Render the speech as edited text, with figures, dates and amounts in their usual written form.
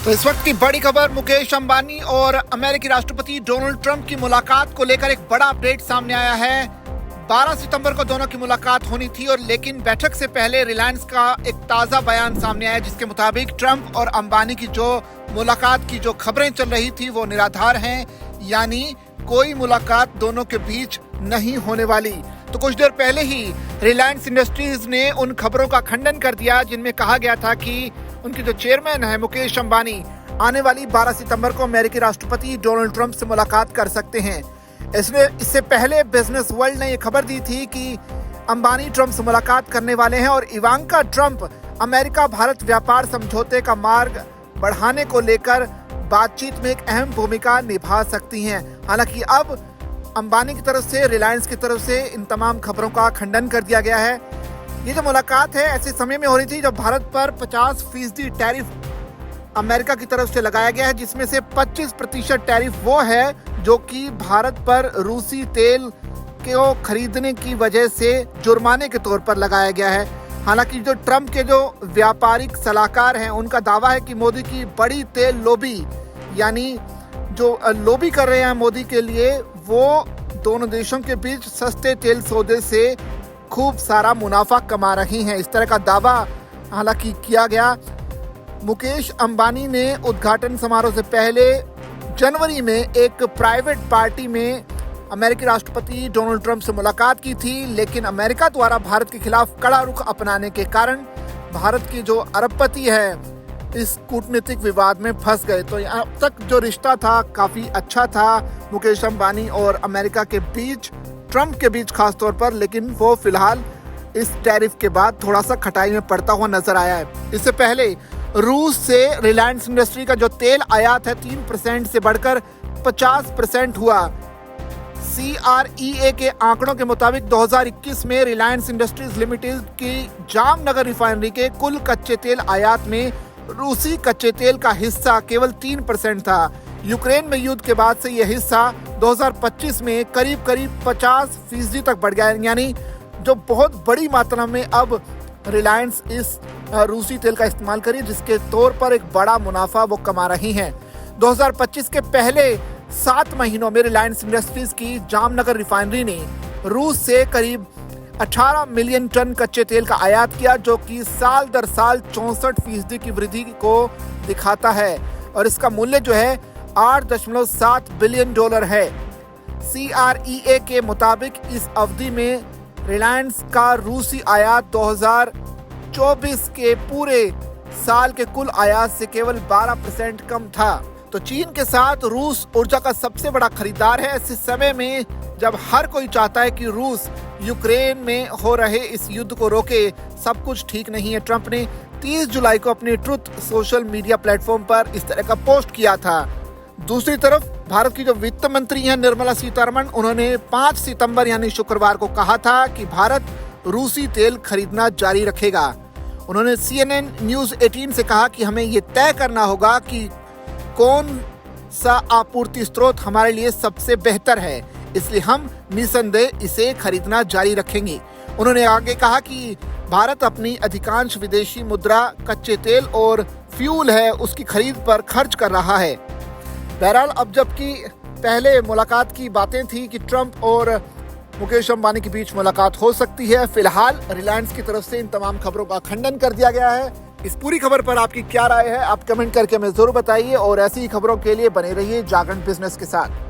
तो इस वक्त की बड़ी खबर मुकेश अंबानी और अमेरिकी राष्ट्रपति डोनाल्ड ट्रंप की मुलाकात को लेकर एक बड़ा अपडेट सामने आया है। 12 सितंबर को दोनों की मुलाकात होनी थी और लेकिन बैठक से पहले रिलायंस का एक ताज़ा बयान सामने आया जिसके मुताबिक ट्रंप और अंबानी की जो मुलाकात की जो खबरें चल रही थी वो निराधार हैं, यानी कोई मुलाकात दोनों के बीच नहीं होने वाली। तो कुछ देर पहले ही रिलायंस इंडस्ट्रीज ने उन खबरों का खंडन कर दिया जिनमें कहा गया था कि उनके जो चेयरमैन है मुकेश अंबानी आने वाली 12 सितंबर को अमेरिकी राष्ट्रपति डोनाल्ड ट्रंप से मुलाकात कर सकते हैं। इससे पहले बिजनेस वर्ल्ड ने यह खबर दी थी कि अंबानी ट्रंप से मुलाकात करने वाले हैं और इवांका ट्रंप अमेरिका भारत व्यापार समझौते का मार्ग बढ़ाने को लेकर बातचीत में एक अहम भूमिका निभा सकती हैं। हालांकि अब अंबानी की तरफ से, रिलायंस की तरफ से इन तमाम खबरों का खंडन कर दिया गया है। ये जो मुलाकात है ऐसे समय में हो रही थी जब भारत पर 50% टैरिफ अमेरिका की तरफ से लगाया गया है, जिसमें से 25% टैरिफ वो है जो कि भारत पर रूसी तेल को खरीदने की वजह से जुर्माने के तौर पर लगाया गया है। हालांकि जो ट्रंप के जो व्यापारिक सलाहकार हैं उनका दावा है कि मोदी की बड़ी तेल लॉबी, यानी जो लॉबी कर रहे हैं मोदी के लिए, वो दोनों देशों के बीच सस्ते तेल सौदे से खूब सारा मुनाफा कमा रही हैं। इस तरह का दावा हालांकि किया गया। मुकेश अंबानी ने उद्घाटन समारोह से पहले जनवरी में एक प्राइवेट पार्टी में अमेरिकी राष्ट्रपति डोनाल्ड ट्रंप से मुलाकात की थी, लेकिन अमेरिका द्वारा भारत के खिलाफ कड़ा रुख अपनाने के कारण भारत की जो अरबपति है इस कूटनीतिक विवाद में फंस गए। तो अब तक जो रिश्ता था काफी अच्छा था मुकेश अंबानी और अमेरिका के बीच, ट्रंप के बीच खास तौर पर, लेकिन वो फिलहाल इस टैरिफ के बाद थोड़ा सा खटाई में पड़ता हुआ नजर आया है। इससे पहले रूस से रिलायंस इंडस्ट्री का जो तेल आयात है 3% से बढ़कर 50% हुआ। CREA के आंकड़ों के मुताबिक 2021 में रिलायंस इंडस्ट्रीज लिमिटेड की जामनगर रिफाइनरी के कुल कच्चे तेल आयात में रूसी कच्चे तेल का हिस्सा केवल 3% था। यूक्रेन में युद्ध के बाद से यह हिस्सा 2025 में करीब 50% तक बढ़ गया, यानी जो बहुत बड़ी मात्रा में अब रिलायंस इस रूसी तेल का इस्तेमाल करी, जिसके तौर पर एक बड़ा मुनाफा वो कमा रही हैं। 2025 के पहले 7 महीनों में रिलायंस इंडस्ट्रीज की जामनगर रिफाइनरी ने रूस से करीब 18 मिलियन टन कच्चे तेल का आयात किया, जो कि साल दर साल 64% की वृद्धि को दिखाता है और इसका मूल्य जो है $8.7 बिलियन है। CREA के मुताबिक इस अवधि में रिलायंस का रूसी आयात 2024 के पूरे साल के कुल आयात से केवल 12% कम था। तो चीन के साथ रूस ऊर्जा का सबसे बड़ा खरीदार है। ऐसे समय में जब हर कोई चाहता है कि रूस यूक्रेन में हो रहे इस युद्ध को रोके, सब कुछ ठीक नहीं है। ट्रंप ने 30 जुलाई को अपने ट्रुथ सोशल मीडिया प्लेटफॉर्म पर इस तरह का पोस्ट किया था। दूसरी तरफ भारत की जो वित्त मंत्री हैं निर्मला सीतारमण, उन्होंने 5 सितंबर यानी शुक्रवार को कहा था कि भारत रूसी तेल खरीदना जारी रखेगा। उन्होंने CNN न्यूज़ 18 से कहा कि हमें ये तय करना होगा कि कौन सा आपूर्ति स्रोत हमारे लिए सबसे बेहतर है, इसलिए हम निसंदेह इसे खरीदना जारी रखेंगे। उन्होंने आगे कहा कि भारत अपनी अधिकांश विदेशी मुद्रा कच्चे तेल और फ्यूल है उसकी खरीद पर खर्च कर रहा है। बहरहाल अब जबकि पहले मुलाकात की बातें थी कि ट्रंप और मुकेश अंबानी के बीच मुलाकात हो सकती है, फिलहाल रिलायंस की तरफ से इन तमाम खबरों का खंडन कर दिया गया है। इस पूरी खबर पर आपकी क्या राय है, आप कमेंट करके हमें जरूर बताइए और ऐसी ही खबरों के लिए बने रहिए जागरण बिजनेस के साथ।